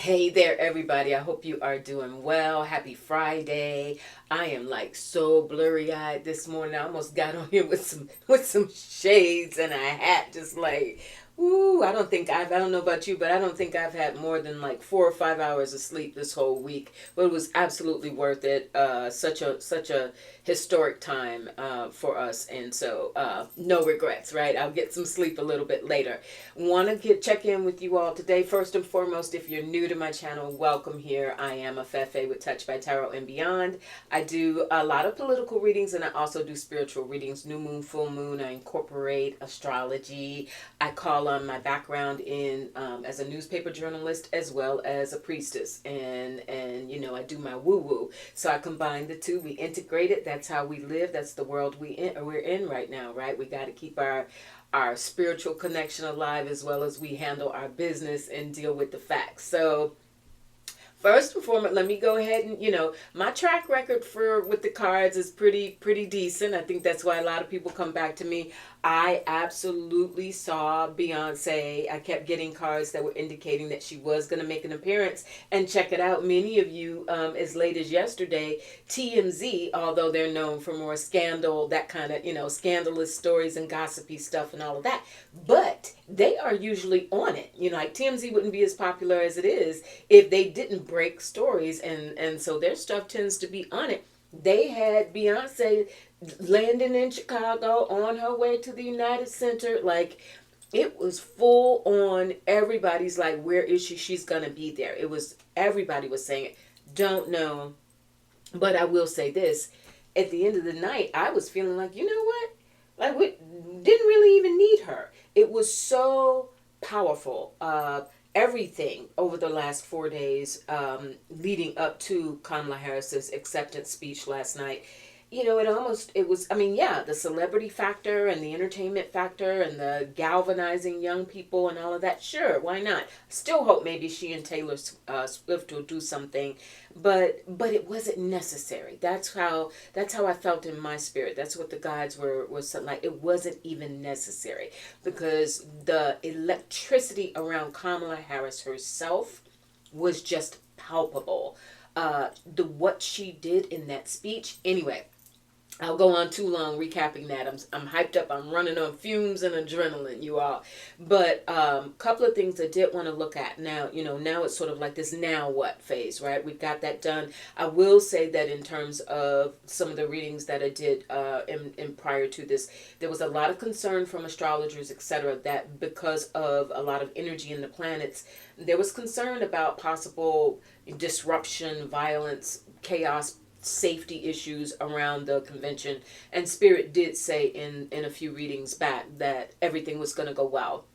Hey there, everybody. I hope you are doing well. Happy Friday. I am like so blurry eyed this morning. I almost got on here with some shades and a hat, just like, ooh. I don't know about you, but I don't think I've had more than like 4 or 5 hours of sleep this whole week. But it was absolutely worth it. Such a historic time for us, and so no regrets. Right? I'll get some sleep a little bit later. Want to get check in with you all today. First and foremost, if you're new to my channel, welcome here. I am a Fefe with Touch by Tarot and Beyond. I do a lot of political readings, and I also do spiritual readings. New moon, full moon. I incorporate astrology. I call on my background in as a newspaper journalist as well as a priestess, and I do my woo woo. So I combine the two. We integrate it. That's how we live. That's the world we're in right now. Right? We got to keep our spiritual connection alive as well as we handle our business and deal with the facts. So first and foremost, let me go ahead and my track record for with the cards is pretty decent. I think that's why a lot of people come back to me. I absolutely saw Beyonce. I kept getting cards that were indicating that she was going to make an appearance. And check it out, many of you, as late as yesterday, TMZ, although they're known for more scandal, that kind of scandalous stories and gossipy stuff and all of that, but they are usually on it. Like TMZ wouldn't be as popular as it is if they didn't break stories, and so their stuff tends to be on it. They had Beyonce landing in Chicago on her way to the United Center. Like, it was full on. Everybody's like, where is she? She's gonna be there. It was, everybody was saying it. Don't know, but I will say this: at the end of the night, I was feeling like, you know what? Like, we didn't really even need her. It was so powerful. Everything over the last 4 days, leading up to Kamala Harris's acceptance speech last night, it was, I mean, yeah, the celebrity factor and the entertainment factor and the galvanizing young people and all of that. Sure, why not? Still hope maybe she and Taylor Swift will do something, but it wasn't necessary. That's how I felt in my spirit. That's what the guides were something like. It wasn't even necessary because the electricity around Kamala Harris herself was just palpable. The what she did in that speech. Anyway, I'll go on too long recapping that. I'm hyped up. I'm running on fumes and adrenaline, you all. But couple of things I did want to look at now. Now it's sort of like this now what phase, right? We've got that done. I will say that in terms of some of the readings that I did in prior to this, there was a lot of concern from astrologers, etc., that because of a lot of energy in the planets, there was concern about possible disruption, violence, chaos, safety issues around the convention. And Spirit did say in a few readings back that everything was going to go well,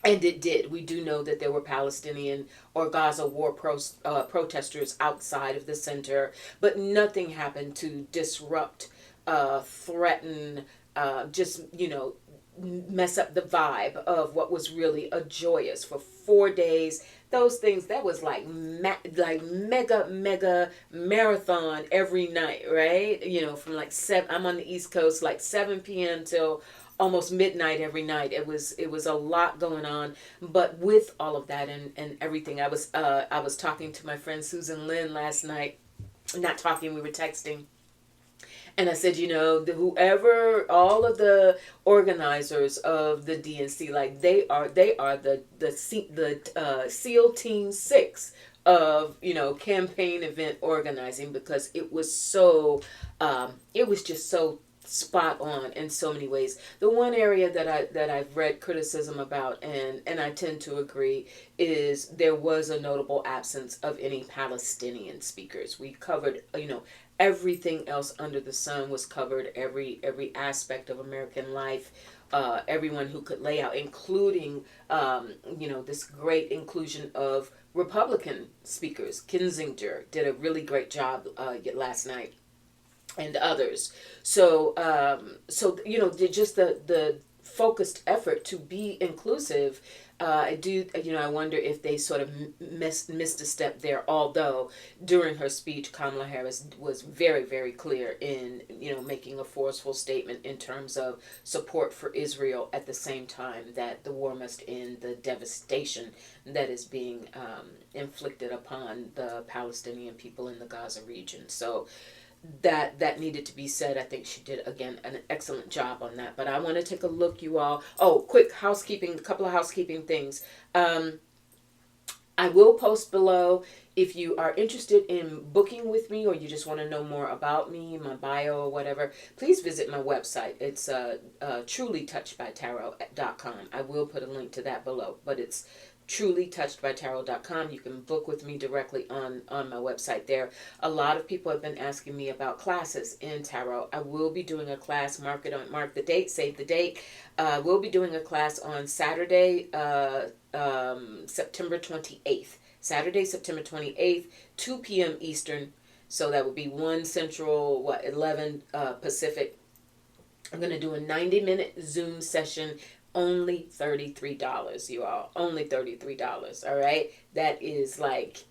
and it did. We do know that there were Palestinian or Gaza war protesters outside of the center, but nothing happened to disrupt, threaten, just mess up the vibe of what was really a joyous for 4 days. Those things, that was like like mega marathon every night, right? From like 7, I'm on the East Coast, like 7 p.m. till almost midnight every night. It was a lot going on. But with all of that and everything, I was talking to my friend Susan Lynn last night. Not talking, we were texting. And I said, whoever, all of the organizers of the DNC, like they are the SEAL Team 6 of campaign event organizing, because it was just so spot on in so many ways. The one area that I've read criticism about, and I tend to agree, is there was a notable absence of any Palestinian speakers. We covered, everything else under the sun was covered. Every aspect of American life, everyone who could lay out, including this great inclusion of Republican speakers. Kinzinger did a really great job last night, and others. So just the focused effort to be inclusive. I do, I wonder if they sort of missed a step there. Although during her speech, Kamala Harris was very, very clear in, making a forceful statement in terms of support for Israel at the same time that the war must end the devastation that is being inflicted upon the Palestinian people in the Gaza region. So that needed to be said. I think she did, again, an excellent job on that. But I want to take a look, you all. Oh, quick housekeeping, a couple of housekeeping things. I will post below if you are interested in booking with me, or you just want to know more about me, my bio or whatever. Please visit my website. It's trulytouchedbytarot.com. I will put a link to that below, but it's trulytouchedbytarot.com. You can book with me directly on my website there. A lot of people have been asking me about classes in tarot. I will be doing a class, mark the date, save the date. We'll be doing a class on Saturday, September 28th. Saturday, September 28th, 2 p.m. Eastern. So that would be 1 Central, 11 Pacific. I'm going to do a 90-minute Zoom session. Only $33, you all. Only $33. All right. That is like,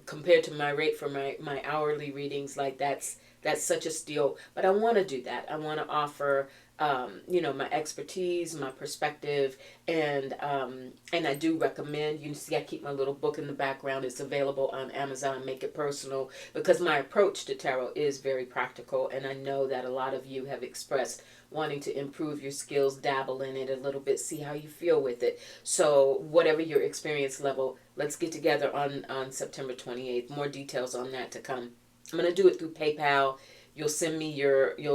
compared to my rate for my hourly readings, like that's such a steal. But I want to do that. I want to offer, my expertise, my perspective, and I do recommend. You see, I keep my little book in the background. It's available on Amazon. Make It Personal, because my approach to tarot is very practical, and I know that a lot of you have expressed wanting to improve your skills, dabble in it a little bit, see how you feel with it. So whatever your experience level, let's get together on September 28th. More details on that to come. I'm going to do it through PayPal. You'll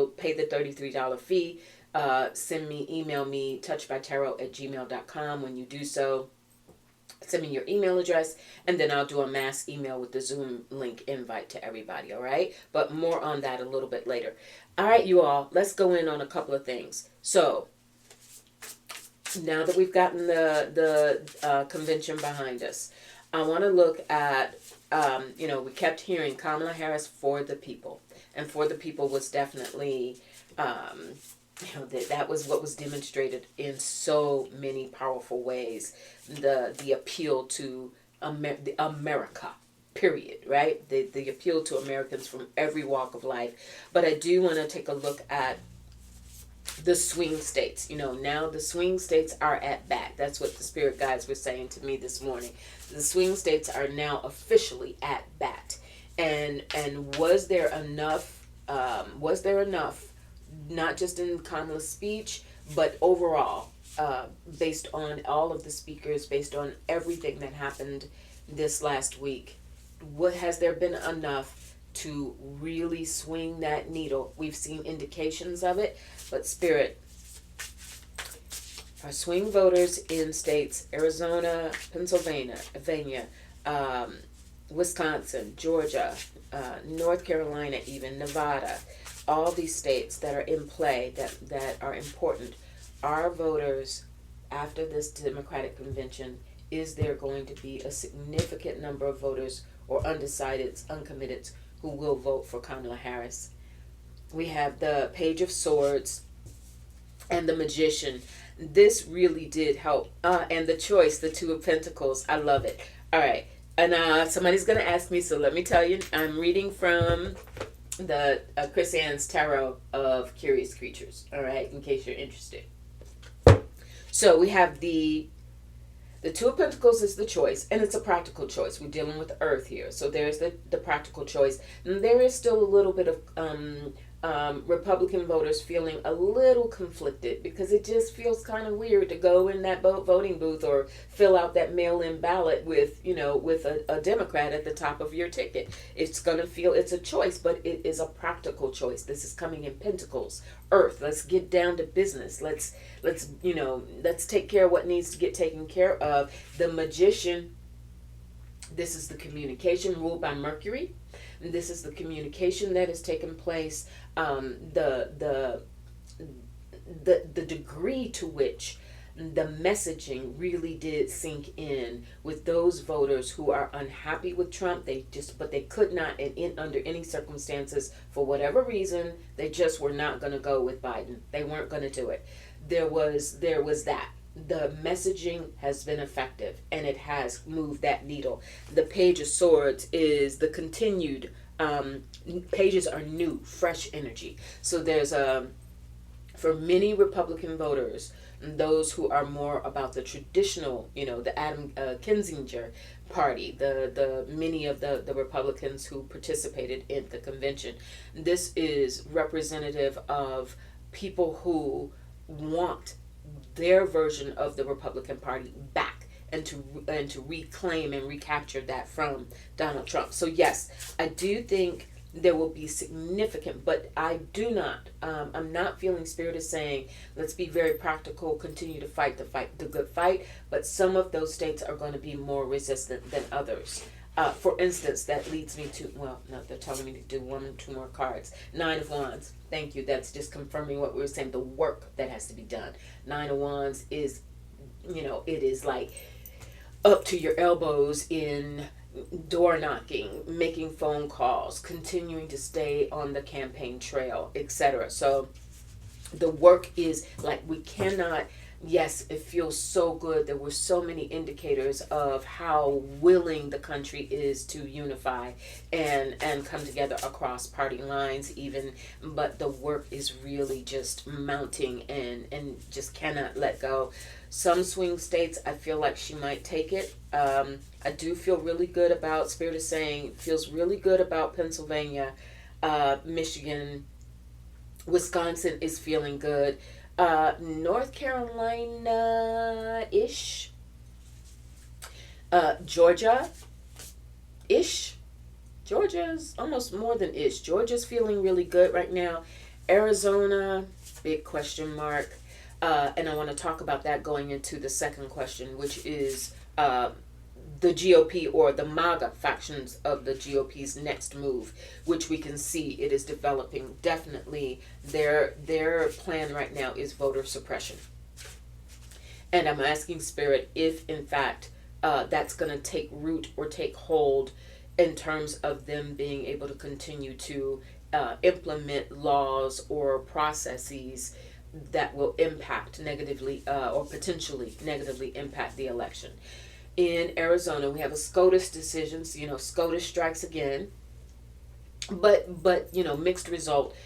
pay the $33 fee. Email me, touchedbytarot@gmail.com. When you do so, send me your email address, and then I'll do a mass email with the Zoom link invite to everybody, all right? But more on that a little bit later. All right, you all, let's go in on a couple of things. So, now that we've gotten the convention behind us, I want to look at, we kept hearing Kamala Harris for the people. And for the people was definitely, that was what was demonstrated in so many powerful ways. The appeal to America, period, right? The appeal to Americans from every walk of life. But I do want to take a look at the swing states. Now the swing states are at bat. That's what the spirit guides were saying to me this morning. The swing states are now officially at bat. And was there enough, not just in Kamala's speech, but overall, based on all of the speakers, based on everything that happened this last week, has there been enough to really swing that needle? We've seen indications of it, but Spirit, our swing voters in states Arizona, Pennsylvania, Wisconsin, Georgia, North Carolina, even Nevada, all these states that are in play, that are important. Our voters, after this Democratic convention, is there going to be a significant number of voters or undecideds, uncommitted, who will vote for Kamala Harris? We have the Page of Swords and the Magician. This really did help. And the Choice, the Two of Pentacles. I love it. All right. And somebody's going to ask me, so let me tell you, I'm reading from the Chris Ann's Tarot of Curious Creatures, all right, in case you're interested. So we have the Two of Pentacles is the choice, and it's a practical choice. We're dealing with Earth here, so there's the practical choice. And there is still a little bit of Republican voters feeling a little conflicted, because it just feels kind of weird to go in that voting booth or fill out that mail-in ballot with a Democrat at the top of your ticket. It's going to feel, it's a choice, but it is a practical choice. This is coming in Pentacles, Earth. Let's get down to business. Let's take care of what needs to get taken care of. The Magician, this is the communication ruled by Mercury. This is the communication that has taken place. The degree to which the messaging really did sink in with those voters who are unhappy with Trump. But they could not, under any circumstances, for whatever reason, they just were not going to go with Biden. They weren't going to do it. there was that. The messaging has been effective and it has moved that needle. The Page of Swords is the continued, pages are new, fresh energy. So there's a, for many Republican voters, those who are more about the traditional, the Adam Kinzinger party, the many of the Republicans who participated in the convention. This is representative of people who want their version of the Republican Party back, and to reclaim and recapture that from Donald Trump. So yes, I do think there will be significant, but I do not. I'm not feeling Spirit is saying, let's be very practical, continue to fight the good fight. But some of those states are going to be more resistant than others. For instance, that leads me to, well, no, they're telling me to do one or two more cards. Nine of Wands. Thank you. That's just confirming what we were saying, the work that has to be done. Nine of Wands is, it is like up to your elbows in door knocking, making phone calls, continuing to stay on the campaign trail, etc. So the work is like, we cannot, yes, it feels so good. There were so many indicators of how willing the country is to unify and come together across party lines even, but the work is really just mounting and just cannot let go. Some swing states, I feel like she might take it. I do feel really good about, Spirit is saying, feels really good about Pennsylvania, Michigan, Wisconsin is feeling good. North Carolina-ish. Georgia-ish. Georgia's almost more than ish. Georgia's feeling really good right now. Arizona, big question mark. And I want to talk about that going into the second question, which is the GOP, or the MAGA factions of the GOP's next move, which we can see it is developing. Definitely their plan right now is voter suppression. And I'm asking Spirit if in fact that's going to take root or take hold in terms of them being able to continue to implement laws or processes that will impact negatively, or potentially negatively impact the election. In Arizona, we have a SCOTUS decision. So, SCOTUS strikes again, but mixed result.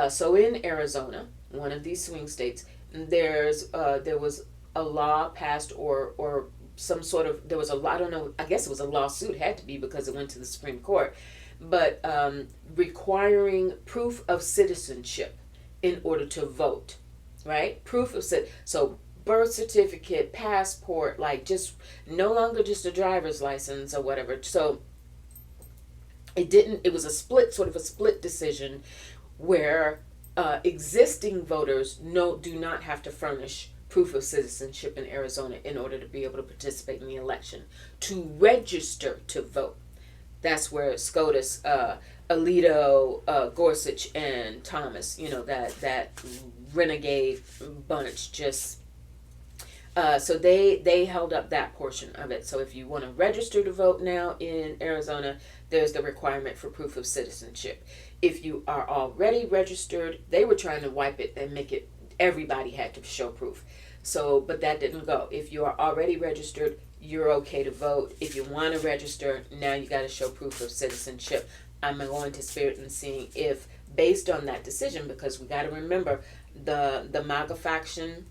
So in Arizona, one of these swing states, there was a law passed, or some sort of, there was a law, I don't know, I guess it was a lawsuit, had to be because it went to the Supreme Court, but requiring proof of citizenship in order to vote, right? Proof of so birth certificate, passport, like just no longer just a driver's license or whatever. So it was a split decision where existing voters do not have to furnish proof of citizenship in Arizona in order to be able to participate in the election. To register to vote, that's where SCOTUS, Alito, Gorsuch, and Thomas, that renegade bunch, just so they held up that portion of it. So if you want to register to vote now in Arizona, there's the requirement for proof of citizenship. If you are already registered, they were trying to wipe it and make it everybody had to show proof. So, but that didn't go. If you are already registered, you're okay to vote. If you want to register, now you got to show proof of citizenship. I'm going to Spirit and seeing if, based on that decision, because we got to remember the MAGA faction,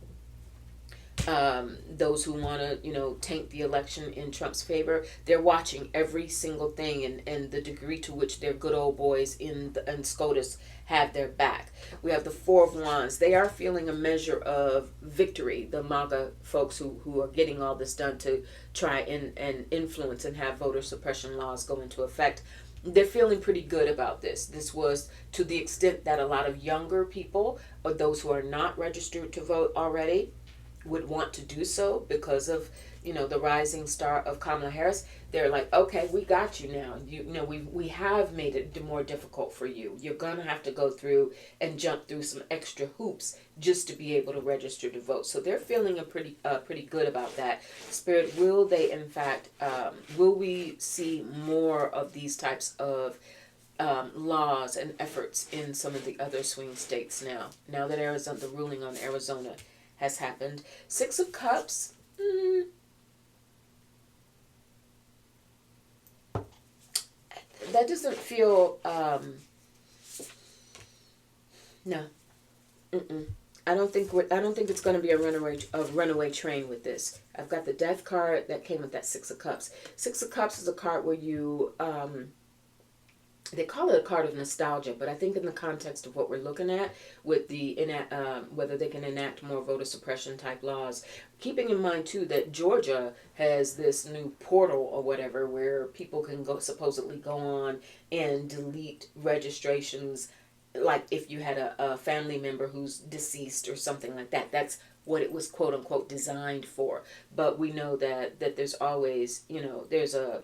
those who want to, taint the election in Trump's favor, they're watching every single thing, and the degree to which their good old boys in SCOTUS have their back. We have the Four of Wands. They are feeling a measure of victory, the MAGA folks who are getting all this done to try and influence and have voter suppression laws go into effect. They're feeling pretty good about this. This was to the extent that a lot of younger people, or those who are not registered to vote already, would want to do so because of the rising star of Kamala Harris. They're like, okay, we got you now. We have made it more difficult for you. You're gonna have to go through and jump through some extra hoops just to be able to register to vote. So they're feeling pretty good about that. Spirit, will they in fact will we see more of these types of laws and efforts in some of the other swing states now that Arizona, the ruling on Arizona has happened. Six of Cups. That doesn't feel. No. Mm-mm. I don't think it's going to be a runaway train with this. I've got the Death card that came with that Six of Cups. Six of Cups is a card where you they call it a card of nostalgia, but I think in the context of what we're looking at with whether they can enact more voter suppression type laws, keeping in mind too that Georgia has this new portal or whatever where people can supposedly go on and delete registrations, like if you had a family member who's deceased or something like that. That's what it was quote unquote designed for. But we know that there's always, there's a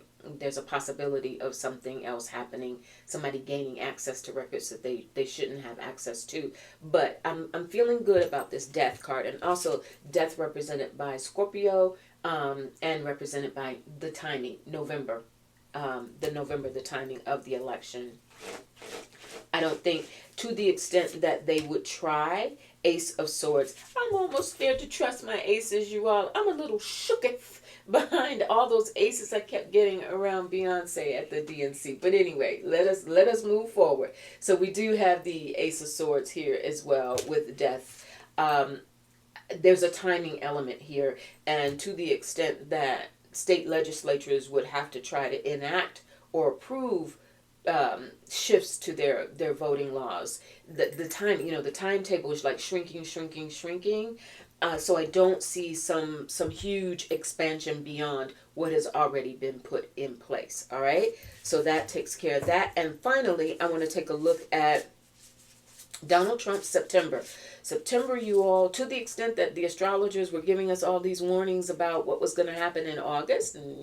possibility of something else happening, somebody gaining access to records that they shouldn't have access to. But I'm feeling good about this Death card, and also Death represented by Scorpio, and represented by the timing, November, the timing of the election. I don't think, to the extent that they would try, Ace of Swords. I'm almost scared to trust my aces, you all. I'm a little shooketh behind all those aces I kept getting around Beyonce at the DNC. But anyway, let us move forward. So we do have the Ace of Swords here as well with Death. There's a timing element here, and to the extent that state legislatures would have to try to enact or approve shifts to their voting laws. The time, the timetable is like shrinking. So I don't see some huge expansion beyond what has already been put in place. All right. So that takes care of that. And finally, I want to take a look at Donald Trump's September. September, you all, to the extent that the astrologers were giving us all these warnings about what was going to happen in August, and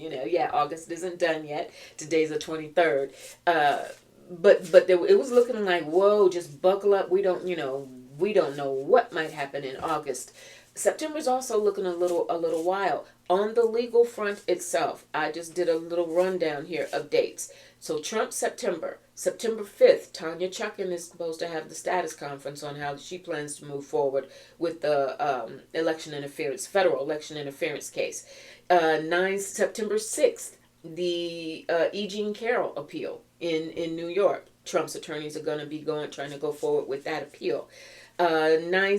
August isn't done yet. Today's the 23rd. But it was looking like, whoa, just buckle up. We don't know what might happen in August. September's also looking a little wild. On the legal front itself, I just did a little rundown here of dates. So Trump September 5th, Tanya Chutkan is supposed to have the status conference on how she plans to move forward with the federal election interference case. September 6th, the E. Jean Carroll appeal in New York. Trump's attorneys are going to be trying to go forward with that appeal. September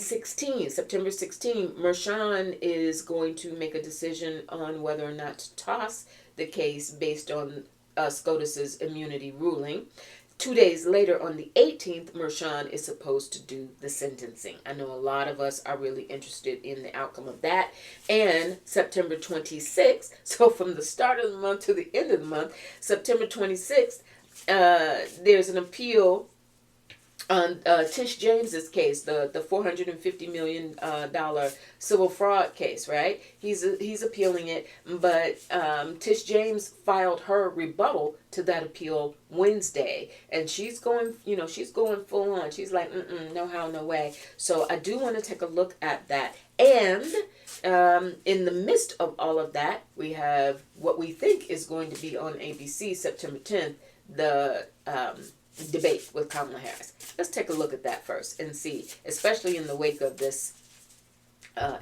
16, Mershon is going to make a decision on whether or not to toss the case based on SCOTUS's immunity ruling. 2 days later, on the 18th, Mershon is supposed to do the sentencing. I know a lot of us are really interested in the outcome of that. And September 26th, so from the start of the month to the end of the month, September 26th, there's an appeal on Tish James's case, the $450 million civil fraud case, right? He's appealing it, but Tish James filed her rebuttal to that appeal Wednesday, and she's going full on. She's like, no how, no way. So I do want to take a look at that. And in the midst of all of that, we have what we think is going to be on ABC September 10th, the debate with Kamala Harris. Let's take a look at that first and see, especially in the wake of this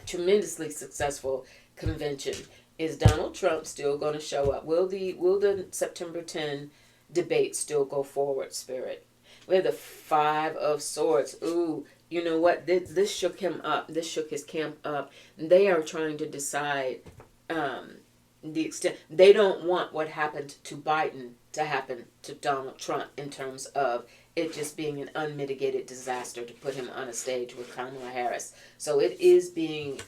tremendously successful convention. Is Donald Trump still going to show up? Will the September 10 debate still go forward, Spirit? We have the Five of Swords. Ooh, you know what? This shook him up. This shook his camp up. They are trying to decide the extent. They don't want what happened to Biden to happen to Donald Trump in terms of it just being an unmitigated disaster to put him on a stage with Kamala Harris. So it is being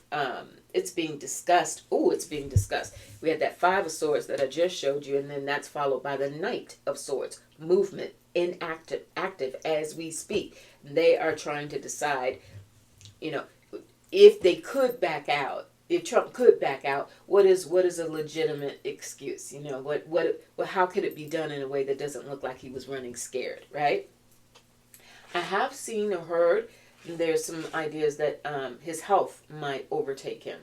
discussed. Ooh, it's being discussed. We had that Five of Swords that I just showed you, and then that's followed by the Knight of Swords. Movement, active as we speak. They are trying to decide, if they could back out. If Trump could back out, what is a legitimate excuse? How could it be done in a way that doesn't look like he was running scared, right? I have seen or heard there's some ideas that his health might overtake him.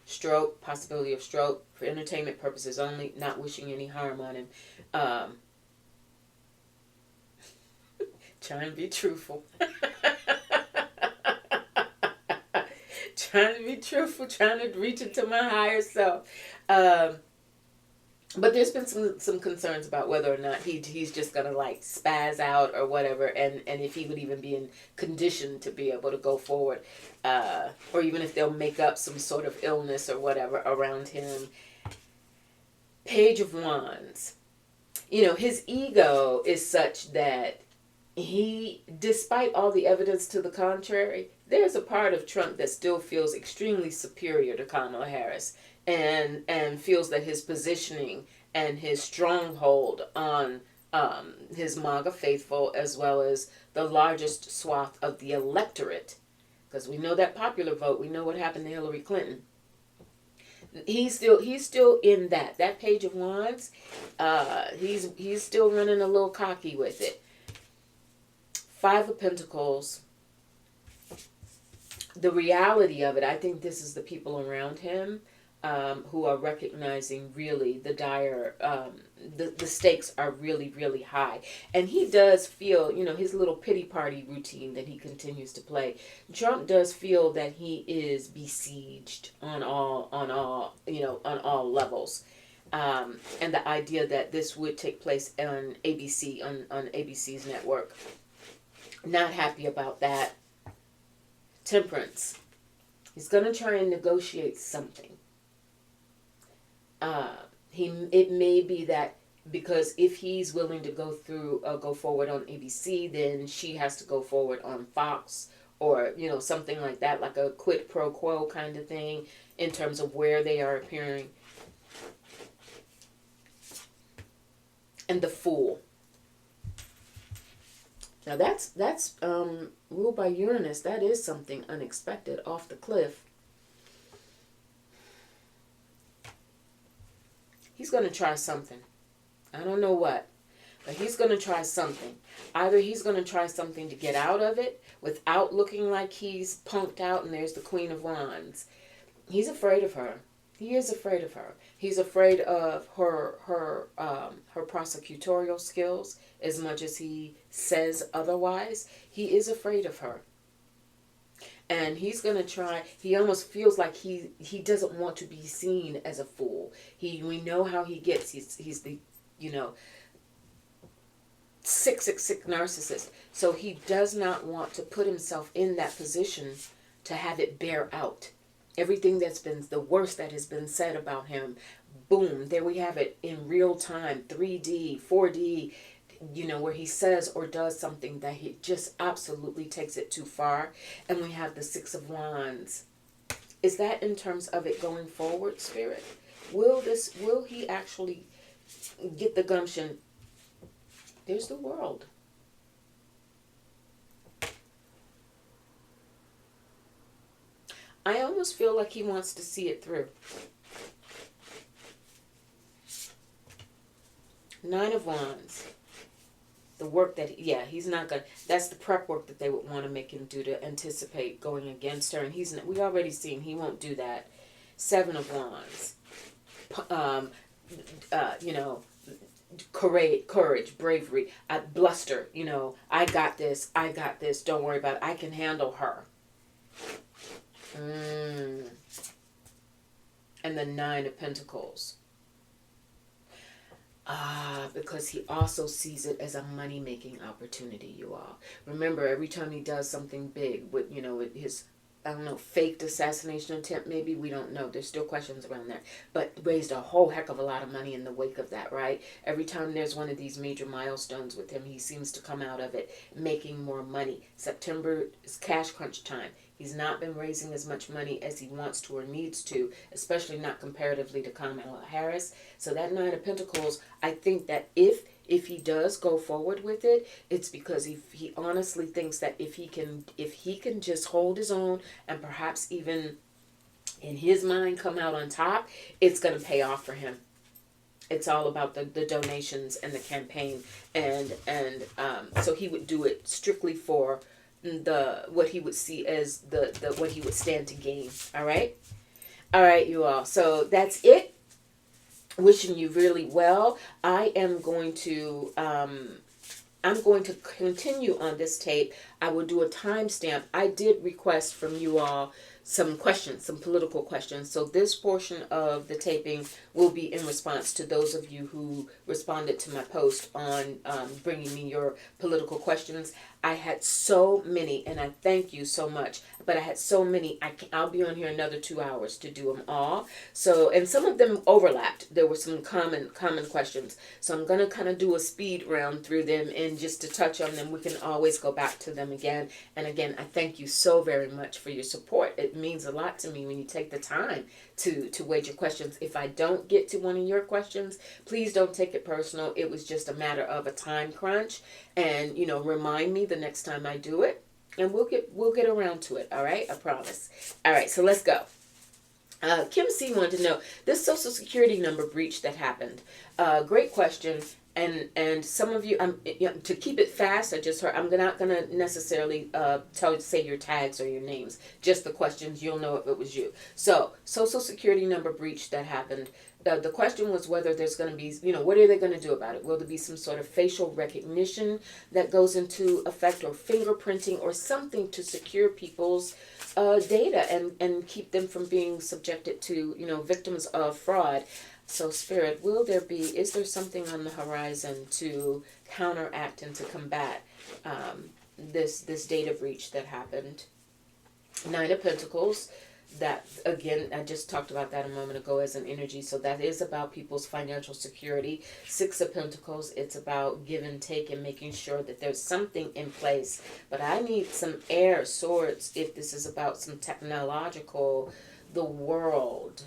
Stroke, possibility of stroke for entertainment purposes only. Not wishing any harm on him. Try and be truthful. trying to be truthful, trying to reach into my higher self. Um, but there's been some concerns about whether or not he's just gonna like spaz out or whatever, and if he would even be in condition to be able to go forward, or even if they'll make up some sort of illness or whatever around him. Page of Wands. You know, his ego is such that he, despite all the evidence to the contrary, there's a part of Trump that still feels extremely superior to Kamala Harris, and feels that his positioning and his stronghold on his MAGA faithful, as well as the largest swath of the electorate, because we know that popular vote, we know what happened to Hillary Clinton. He's still in that Page of Wands. He's still running a little cocky with it. Five of Pentacles. The reality of it, I think this is the people around him who are recognizing really the dire, the stakes are really, really high. And he does feel, you know, his little pity party routine that he continues to play. Trump does feel that he is besieged on all, you know, on all levels. And the idea that this would take place on ABC, on ABC's network. Not happy about that. Temperance. He's going to try and negotiate something. It may be that because if he's willing to go forward on ABC, then she has to go forward on Fox, or, you know, something like that, like a quid pro quo kind of thing in terms of where they are appearing. And the Fool. Now that's ruled by Uranus. That is something unexpected, off the cliff. He's going to try something. I don't know what, but he's going to try something. Either he's going to try something to get out of it without looking like he's punked out, and there's the Queen of Wands. He's afraid of her. He is afraid of her. He's afraid of her prosecutorial skills as much as he says otherwise. He is afraid of her. And he's going to try, he almost feels like he doesn't want to be seen as a fool. We know how he gets. He's the, you know, sick narcissist. So he does not want to put himself in that position to have it bear out. Everything that's been the worst that has been said about him, boom, there we have it in real time, 3D, 4D, you know, where he says or does something that he just absolutely takes it too far. And we have the Six of Wands. Is that in terms of it going forward, Spirit? Will he actually get the gumption? There's the World. I almost feel like he wants to see it through. Nine of Wands. The work that, he's not going to, that's the prep work that they would want to make him do to anticipate going against her. And we already seen he won't do that. Seven of Wands. You know, courage, bravery, bluster, you know, I got this, don't worry about it, I can handle her. And the Nine of Pentacles. Because he also sees it as a money-making opportunity, you all. Remember, every time he does something big with, you know, with his, I don't know, faked assassination attempt, maybe, we don't know. There's still questions around that. But raised a whole heck of a lot of money in the wake of that, right? Every time there's one of these major milestones with him, he seems to come out of it making more money. September is cash crunch time. He's not been raising as much money as he wants to or needs to, especially not comparatively to Kamala Harris. So that Nine of Pentacles, I think that if he does go forward with it, it's because he honestly thinks that if he can just hold his own and perhaps even in his mind come out on top, it's going to pay off for him. It's all about the donations and the campaign, and so he would do it strictly for what he would see as the what he would stand to gain. All right, you all. So that's it. Wishing you really well. I am going to continue on this tape. I will do a timestamp. I did request from you all some questions, some political questions. So this portion of the taping will be in response to those of you who responded to my post on bringing me your political questions. I had so many, and I thank you so much. But I had so many. I'll be on here another 2 hours to do them all. So, and some of them overlapped. There were some common questions. So I'm gonna kind of do a speed round through them, and just to touch on them, we can always go back to them again. And again, I thank you so very much for your support. It means a lot to me when you take the time to wage your questions. If I don't get to one of your questions, please don't take it personal. It was just a matter of a time crunch, and remind me the next time I do it, and we'll get around to it. All right, I promise. All right, so let's go. Kim C wanted to know this Social Security number breach that happened. Great question. And some of you, to keep it fast, I just heard, I'm not going to necessarily say your tags or your names, just the questions. You'll know if it was you. So, Social Security number breach that happened. The question was whether there's going to be, what are they going to do about it? Will there be some sort of facial recognition that goes into effect, or fingerprinting, or something to secure people's data and keep them from being subjected to, victims of fraud? So, Spirit, is there something on the horizon to counteract and to combat this data breach that happened? Nine of Pentacles. That, again, I just talked about that a moment ago as an energy. So that is about people's financial security. Six of Pentacles, it's about give and take and making sure that there's something in place. But I need some air swords if this is about some technological, the world.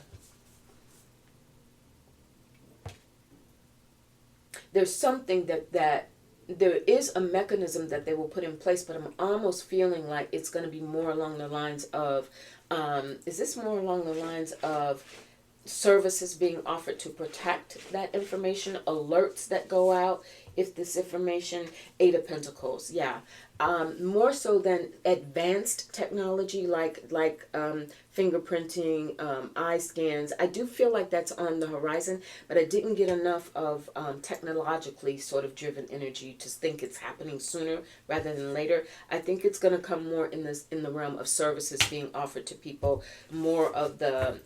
There's something that there is a mechanism that they will put in place, but I'm almost feeling like it's going to be more along the lines of, is this more along the lines of services being offered to protect that information, alerts that go out if this information, Eight of Pentacles, yeah. More so than advanced technology like fingerprinting, eye scans. I do feel like that's on the horizon, but I didn't get enough of technologically sort of driven energy to think it's happening sooner rather than later. I think it's going to come more in the realm of services being offered to people, more of the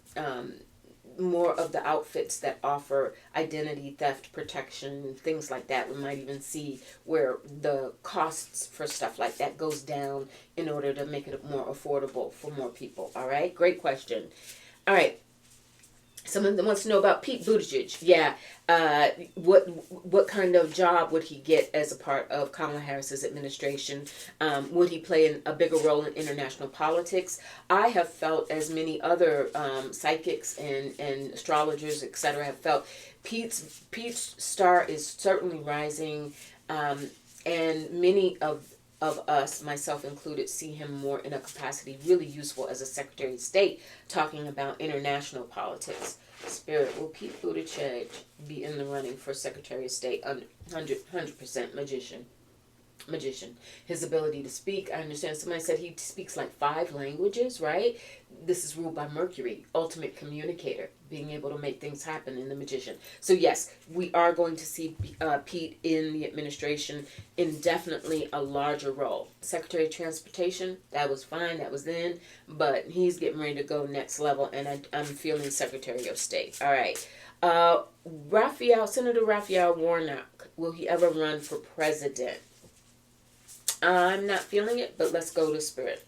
outfits that offer identity theft protection, things like that. We might even see where the costs for stuff like that goes down in order to make it more affordable for more people. All right, great question. All right, someone that wants to know about Pete Buttigieg. Yeah, what kind of job would he get as a part of Kamala Harris's administration? Would he play a bigger role in international politics? I have felt, as many other psychics and astrologers, etc., have felt, Pete's star is certainly rising, and many of us, myself included, see him more in a capacity really useful as a Secretary of State, talking about international politics. Spirit, will Pete Buttigieg be in the running for Secretary of State? 100% magician. His ability to speak, I understand somebody said he speaks like 5 languages, right? This is ruled by Mercury, ultimate communicator, being able to make things happen in the magician. So yes, we are going to see Pete in the administration in definitely a larger role. Secretary of Transportation, that was fine, that was then, but he's getting ready to go next level, and I'm feeling Secretary of State. All right. Senator Raphael Warnock, will he ever run for president? I'm not feeling it, but let's go to Spirit.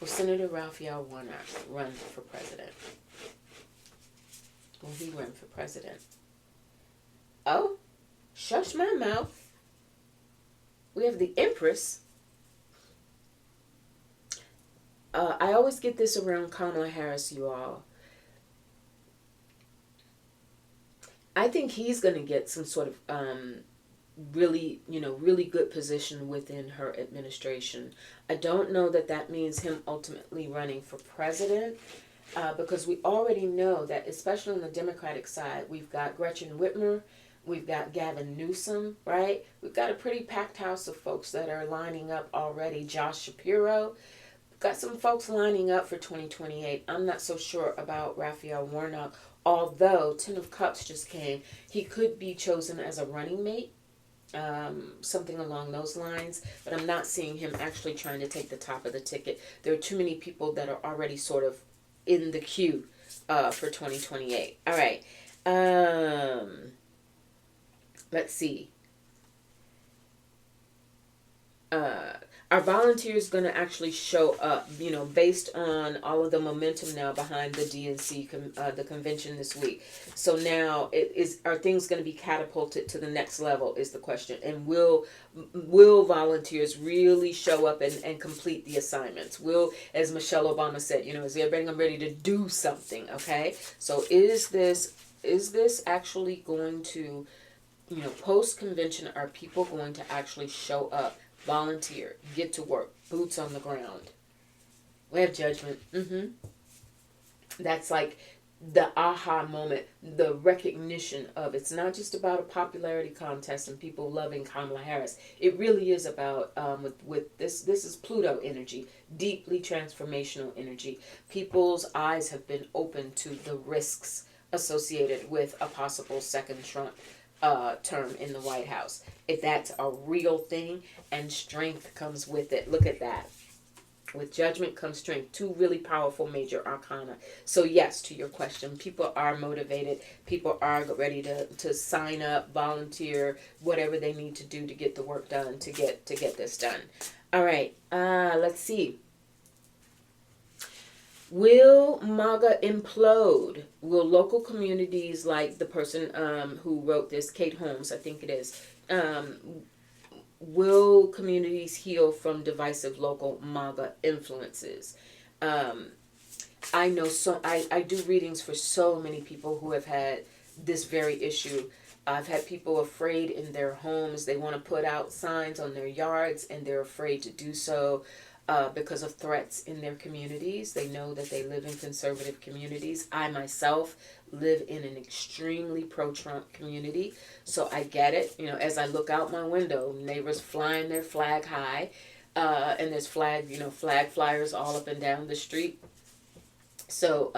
Will Senator Raphael Warnock run for president? Will he run for president? Oh, shush my mouth. We have the Empress. I always get this around Kamala Harris, you all. I think he's going to get some sort of really good position within her administration. I don't know that means him ultimately running for president, because we already know that, especially on the Democratic side, we've got Gretchen Whitmer, we've got Gavin Newsom, right? We've got a pretty packed house of folks that are lining up already. Josh Shapiro. We've got some folks lining up for 2028. I'm not so sure about Raphael Warnock, although Ten of Cups just came. He could be chosen as a running mate. something along those lines, but I'm not seeing him actually trying to take the top of the ticket. There are too many people that are already sort of in the queue for 2028. All right. Let's see. Our volunteers going to actually show up, based on all of the momentum now behind the DNC, the convention this week. So now are things going to be catapulted to the next level is the question. And will volunteers really show up and complete the assignments? As Michelle Obama said, is everybody ready to do something? Okay. So is this actually going to, post convention, are people going to actually show up? Volunteer, get to work, boots on the ground. We have judgment. That's like the aha moment, the recognition of it's not just about a popularity contest and people loving Kamala Harris. It really is about with this is Pluto energy, deeply transformational energy. People's eyes have been open to the risks associated with a possible second Trump term in the White House. If that's a real thing, and strength comes with it. Look at that. With judgment comes strength. Two really powerful major arcana. So yes, to your question, people are motivated. People are ready to sign up, volunteer, whatever they need to do to get the work done, to get this done. All right. Let's see. Will MAGA implode? Will local communities, like the person who wrote this, Kate Holmes, I think it is, will communities heal from divisive local MAGA influences? I know I do readings for so many people who have had this very issue. I've had people afraid in their homes. They want to put out signs on their yards and they're afraid to do so. Because of threats in their communities. They know that they live in conservative communities. I myself live in an extremely pro-Trump community, so I get it. As I look out my window, neighbors flying their flag high, and there's flag flyers all up and down the street. So,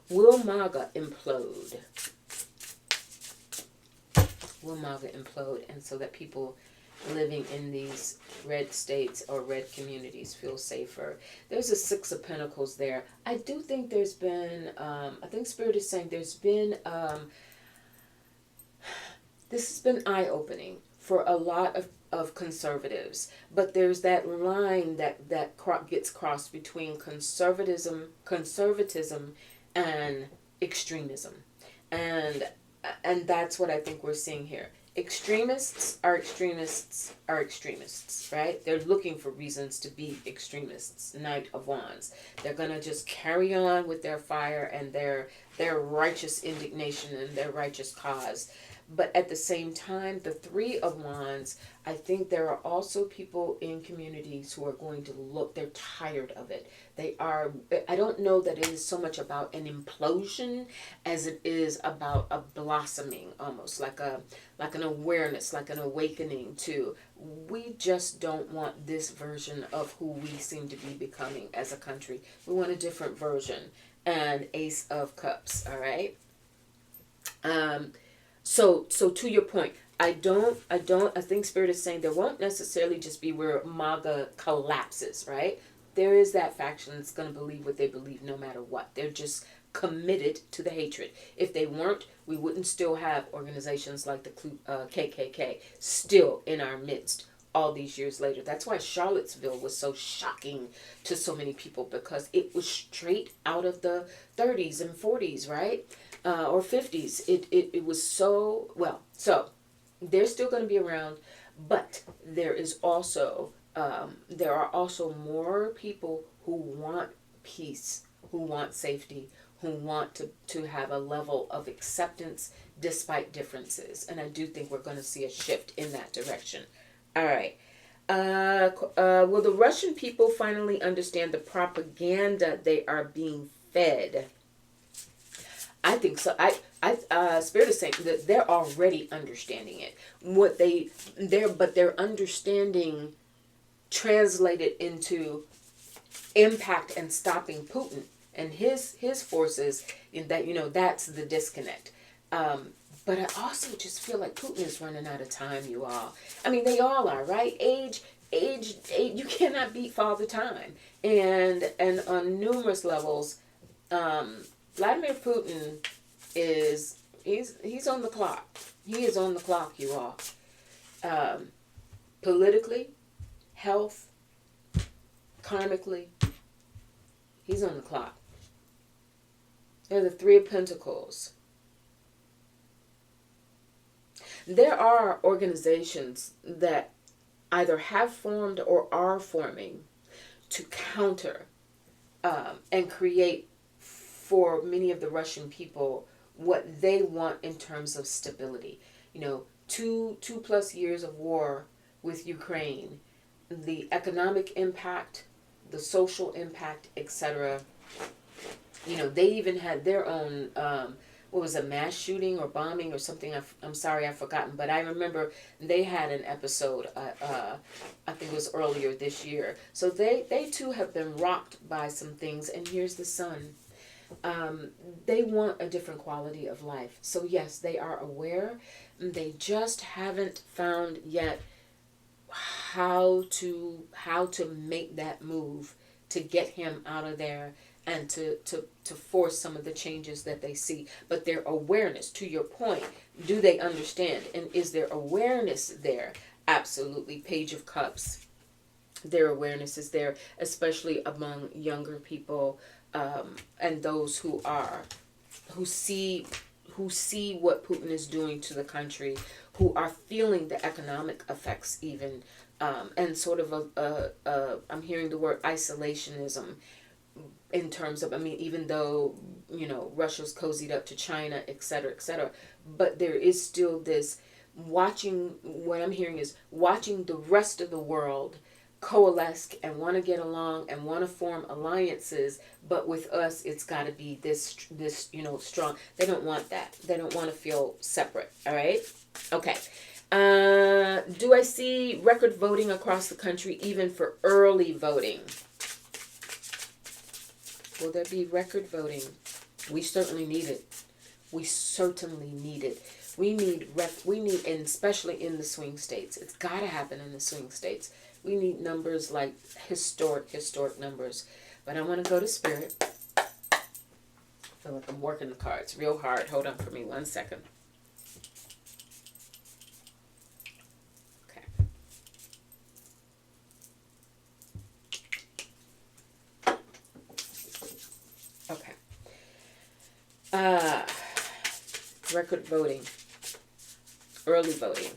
will MAGA implode? Will MAGA implode, and so that people living in these red states or red communities feel safer? There's a Six of Pentacles there. I do think there's been, I think Spirit is saying there's been, this has been eye-opening for a lot of conservatives, but there's that line that gets crossed between conservatism and extremism, and that's what I think we're seeing here. Extremists are extremists, right? They're looking for reasons to be extremists. Knight of Wands. They're going to just carry on with their fire and their righteous indignation and their righteous cause. But at the same time, the Three of Wands, I think there are also people in communities who are going to look, they're tired of it. I don't know that it is so much about an implosion as it is about a blossoming, almost like an awareness, like an awakening to, we just don't want this version of who we seem to be becoming as a country. We want a different version. And Ace of Cups, all right? So to your point, I think Spirit is saying there won't necessarily just be where MAGA collapses, right? There is that faction that's going to believe what they believe no matter what. They're just committed to the hatred. If they weren't, we wouldn't still have organizations like the KKK still in our midst all these years later. That's why Charlottesville was so shocking to so many people, because it was straight out of the 30s and 40s, right? Or 50s. It was so, well, so they're still going to be around, but there are also more people who want peace, who want safety, who want to have a level of acceptance despite differences. And I do think we're going to see a shift in that direction. All right. Will the Russian people finally understand the propaganda they are being fed? I think so. Spirit is saying that they're already understanding it. But their understanding translated into impact and stopping Putin and his forces, in that, that's the disconnect. But I also just feel like Putin is running out of time, you all. I mean, they all are, right? Age, you cannot beat Father Time. And on numerous levels, Vladimir Putin he's on the clock. He is on the clock, you all. Politically, health, karmically, he's on the clock. They're the Three of Pentacles. There are organizations that either have formed or are forming to counter and create for many of the Russian people what they want in terms of stability. 2+ years of war with Ukraine, the economic impact, the social impact, etc. They even had their own what was a mass shooting or bombing or something. I'm sorry, I've forgotten, but I remember they had an episode. I think it was earlier this year. So they too have been rocked by some things. And here's the sun. They want a different quality of life. So yes, they are aware. They just haven't found yet how to make that move to get him out of there and to force some of the changes that they see. But their awareness, to your point, do they understand? And is their awareness there? Absolutely. Page of Cups. Their awareness is there, especially among younger people, and those who see what Putin is doing to the country, who are feeling the economic effects even, and sort of I'm hearing the word isolationism, in terms of, even though, Russia's cozied up to China, etc., etc., but there is still this what I'm hearing is watching the rest of the world coalesce and want to get along and want to form alliances, but with us it's got to be this strong. They don't want that. They don't want to feel separate. All right. Okay. Do I see record voting across the country, even for early voting? Will there be record voting? We certainly need it. We certainly need it. We need, and especially in the swing states. It's got to happen in the swing states. We need numbers like historic numbers. But I want to go to Spirit. I feel like I'm working the cards real hard. Hold on for me 1 second. Okay. Record voting. Early voting.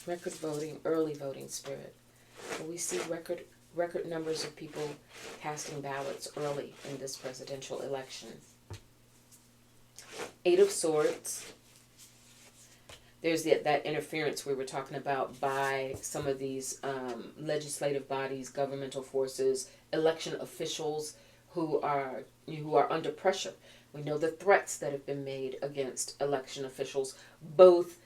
Record voting, early voting, Spirit. We see record numbers of people casting ballots early in this presidential election. 8 of Swords. There's that interference we were talking about by some of these legislative bodies, governmental forces, election officials who are under pressure. We know the threats that have been made against election officials, both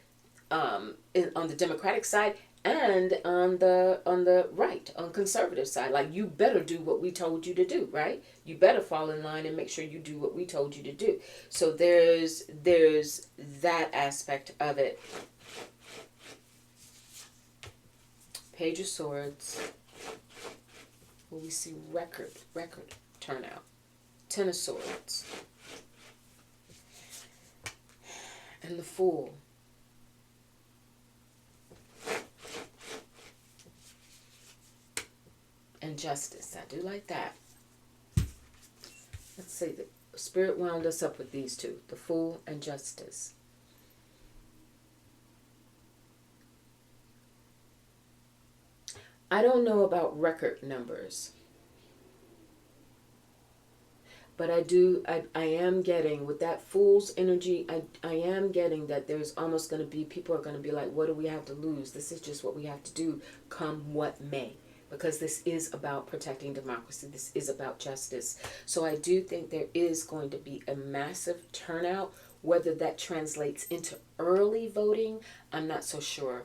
on the Democratic side and on the right, on conservative side. Like, you better do what we told you to do, right? You better fall in line and make sure you do what we told you to do. So there's that aspect of it. Page of Swords. Will we see record turnout? 10 of Swords. And the Fool. And Justice. I do like that. Let's see. The Spirit wound us up with these two. The Fool and Justice. I don't know about record numbers. But I am getting, with that Fool's energy, I am getting that there's almost going to be, people are going to be like, what do we have to lose? This is just what we have to do, come what may. Because this is about protecting democracy. This is about justice. So I do think there is going to be a massive turnout. Whether that translates into early voting, I'm not so sure.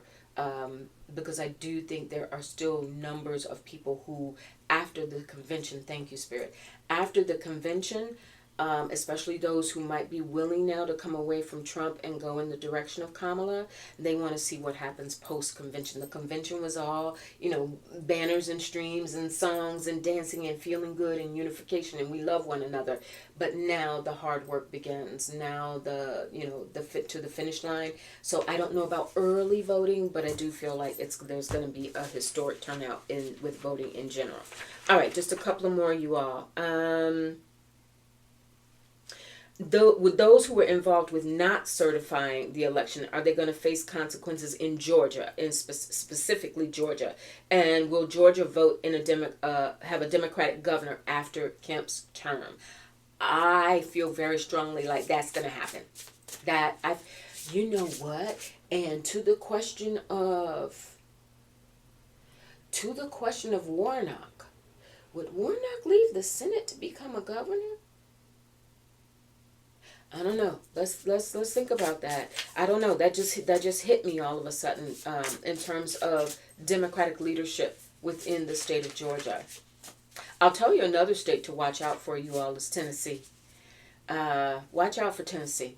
because I do think there are still numbers of people who, after the convention, thank you, Spirit, after the convention, especially those who might be willing now to come away from Trump and go in the direction of Kamala, they want to see what happens post-convention. The convention was all, banners and streams and songs and dancing and feeling good and unification, and we love one another. But now the hard work begins. Now the fit to the finish line. So I don't know about early voting, but I do feel like there's going to be a historic turnout with voting in general. All right, just a couple of more, you all. With those who were involved with not certifying the election, are they going to face consequences in Georgia, specifically Georgia? And will Georgia vote in have a Democratic governor after Kemp's term? I feel very strongly like that's going to happen. You know what? And to the question of Warnock, would Warnock leave the Senate to become a governor? I don't know. Let's think about that. I don't know. That just hit me all of a sudden in terms of Democratic leadership within the state of Georgia. I'll tell you another state to watch out for, you all, is Tennessee. Watch out for Tennessee.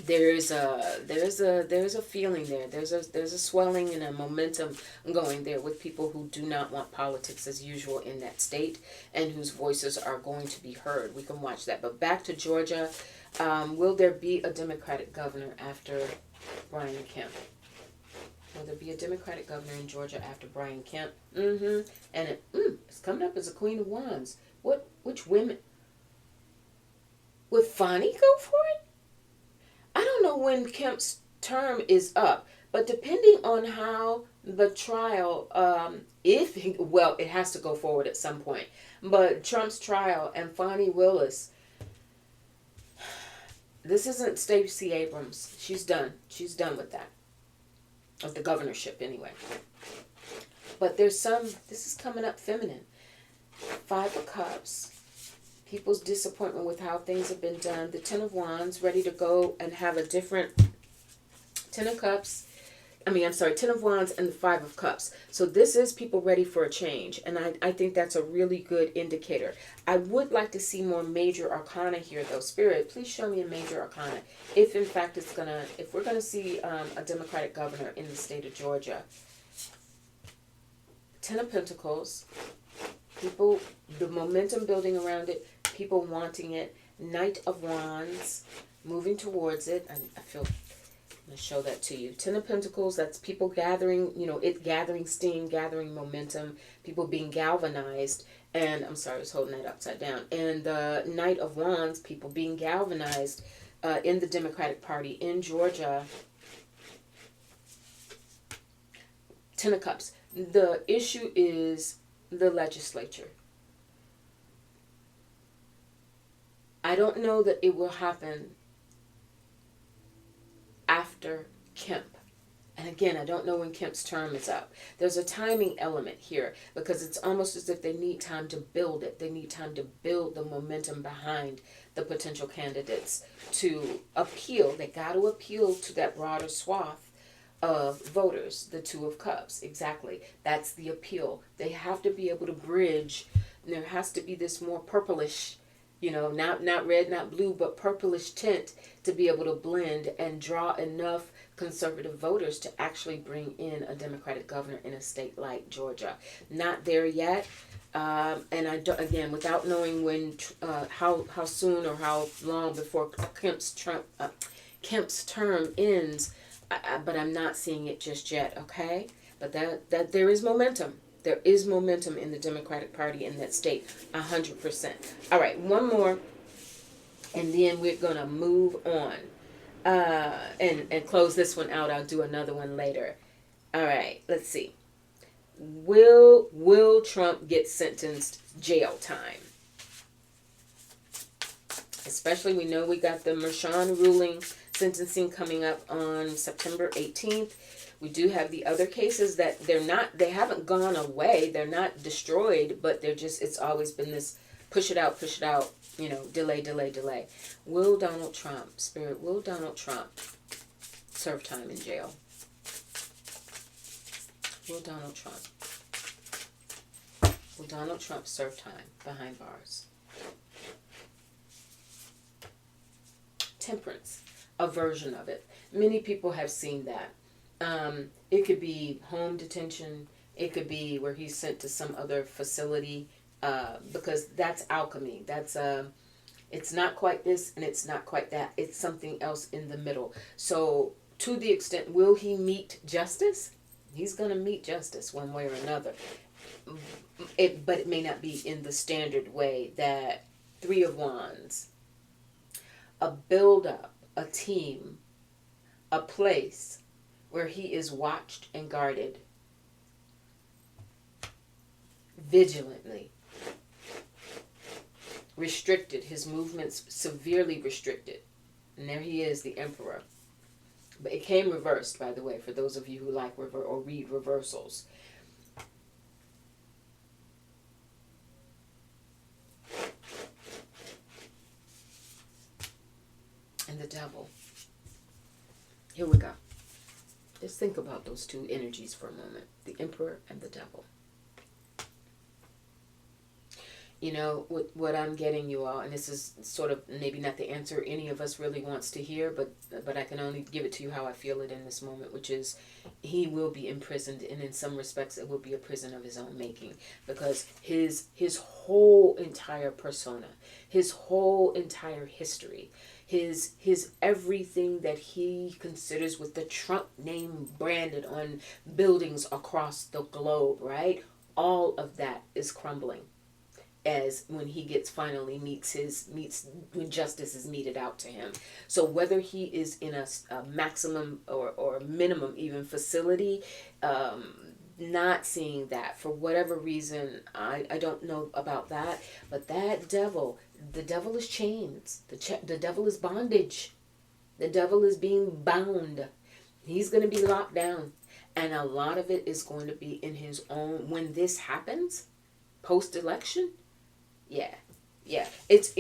There's a feeling there. There's a swelling and a momentum going there with people who do not want politics as usual in that state and whose voices are going to be heard. We can watch that. But back to Georgia, will there be a Democratic governor after Brian Kemp? Will there be a Democratic governor in Georgia after Brian Kemp? And it's coming up as a Queen of Wands. Which women? Would Fani go for it? I don't know when Kemp's term is up, but depending on how the trial, it has to go forward at some point. But Trump's trial and Fani Willis, this isn't Stacey Abrams. She's done. She's done with that. Of the governorship, anyway. But this is coming up feminine. 5 of Cups. People's disappointment with how things have been done. The 10 of Wands, ready to go and have a different 10 of Cups. 10 of Wands and the 5 of Cups. So this is people ready for a change. And I think that's a really good indicator. I would like to see more major arcana here, though. Spirit, please show me a major arcana. If, in fact, if we're going to see a Democratic governor in the state of Georgia. 10 of Pentacles. People, the momentum building around it. People wanting it. Knight of Wands, moving towards it. I feel, I'm going to show that to you. 10 of Pentacles, that's people gathering, it gathering steam, gathering momentum, people being galvanized. And I'm sorry, I was holding that upside down. And the Knight of Wands, people being galvanized in the Democratic Party in Georgia. 10 of Cups. The issue is the legislature. I don't know that it will happen after Kemp. And again, I don't know when Kemp's term is up. There's a timing element here because it's almost as if they need time to build it. They need time to build the momentum behind the potential candidates to appeal. They got to appeal to that broader swath of voters, the 2 of Cups. Exactly. That's the appeal. They have to be able to bridge. There has to be this more purplish, not red, not blue, but purplish tint to be able to blend and draw enough conservative voters to actually bring in a Democratic governor in a state like Georgia. Not there yet. And I don't, again, without knowing when, how soon or how long before Kemp's term ends, but I'm not seeing it just yet. Okay, but that there is momentum. There is momentum in the Democratic Party in that state, 100%. All right, one more, and then we're going to move on and close this one out. I'll do another one later. All right, let's see. Will Trump get sentenced jail time? Especially, we know we got the Merchan ruling sentencing coming up on September 18th. We do have the other cases that they haven't gone away. They're not destroyed, but it's always been this push it out, delay. Will Donald Trump serve time in jail? Will Donald Trump serve time behind bars? Temperance, a version of it. Many people have seen that. It could be home detention. It could be where he's sent to some other facility, because that's alchemy. That's it's not quite this and it's not quite that. It's something else in the middle. So to the extent, will he meet justice? He's going to meet justice one way or another. But it may not be in the standard way. That Three of Wands, a build-up, a team, a place where he is watched and guarded vigilantly, restricted, his movements severely restricted. And there he is, the Emperor. But it came reversed, by the way, for those of you who like or read reversals. And the Devil. Here we go. Just think about those two energies for a moment. The Emperor and the Devil. You know, what I'm getting, you all, and this is sort of maybe not the answer any of us really wants to hear, but I can only give it to you how I feel it in this moment, which is he will be imprisoned, and in some respects it will be a prison of his own making, because his whole entire persona, his whole entire history, his everything that he considers with the Trump name branded on buildings across the globe, right? All of that is crumbling as when he finally meets when justice is meted out to him. So whether he is in a maximum or minimum even facility, not seeing that for whatever reason, I don't know about that, but that devil, the devil is chains, the devil is bondage, the devil is being bound. He's going to be locked down, and a lot of it is going to be in his own. When this happens, post-election, yeah. It's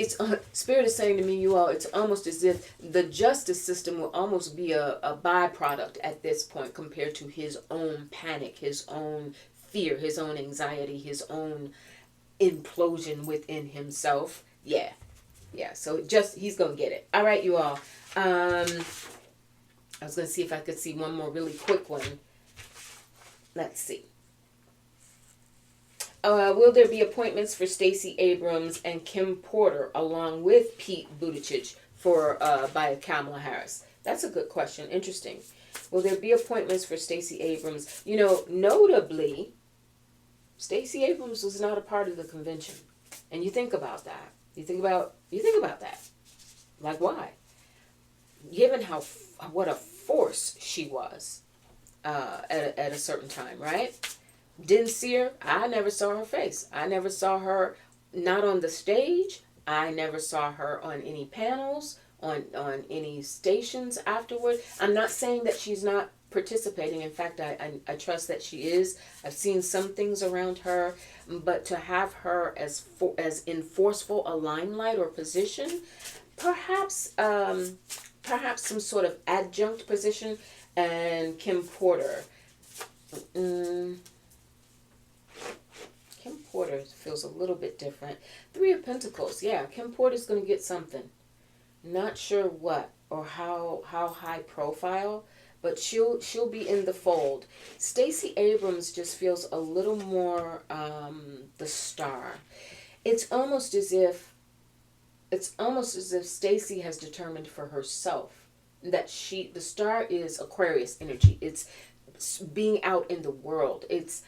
Spirit is saying to me, you all, it's almost as if the justice system will almost be a byproduct at this point compared to his own panic, his own fear, his own anxiety, his own implosion within himself. Yeah. So he's gonna get it. All right, you all. I was gonna see if I could see one more really quick one. Let's see. Will there be appointments for Stacey Abrams and Kim Porter along with Pete Buttigieg by Kamala Harris? That's a good question. Interesting. Will there be appointments for Stacey Abrams? You know, notably, Stacey Abrams was not a part of the convention. And you think about that. You think about that. Like, why? Given what a force she was at a certain time, right? Didn't see her. I never saw her face. I never saw her, not on the stage. I never saw her on any panels, on any stations afterward. I'm not saying that she's not participating. In fact, I trust that she is. I've seen some things around her, but to have her as in forceful a limelight or position, perhaps some sort of adjunct position, and Kim Porter. Kim Porter feels a little bit different. Three of Pentacles. Yeah, Kim Porter's going to get something. Not sure what or how high profile, but she'll be in the fold. Stacey Abrams just feels a little more the star. It's almost as if Stacey has determined for herself that the star is Aquarius energy. It's being out in the world. It's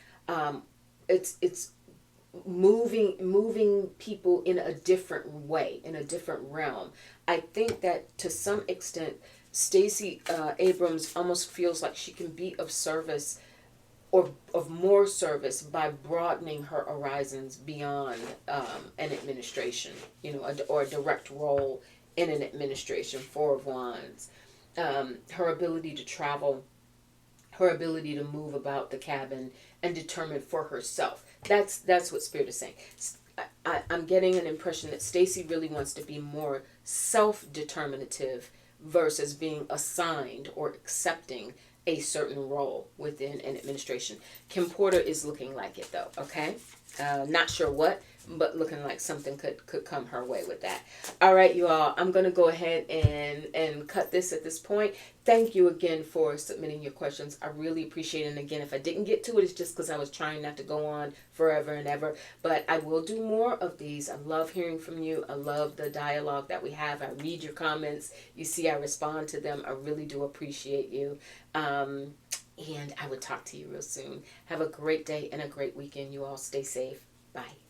moving people in a different way, in a different realm. I think that to some extent, Stacey Abrams almost feels like she can be of service or of more service by broadening her horizons beyond an administration, or a direct role in an administration. Four of Wands. Her ability to travel, her ability to move about the cabin and determine for herself. That's what Spirit is saying. I'm getting an impression that Stacey really wants to be more self-determinative versus being assigned or accepting a certain role within an administration. Kim Porter is looking like it though, okay? Not sure what, but looking like something could come her way with that. All right, you all, I'm going to go ahead and cut this at this point. Thank you again for submitting your questions. I really appreciate it. And again, if I didn't get to it, it's just because I was trying not to go on forever and ever. But I will do more of these. I love hearing from you. I love the dialogue that we have. I read your comments. You see, I respond to them. I really do appreciate you. And I would talk to you real soon. Have a great day and a great weekend. You all stay safe. Bye.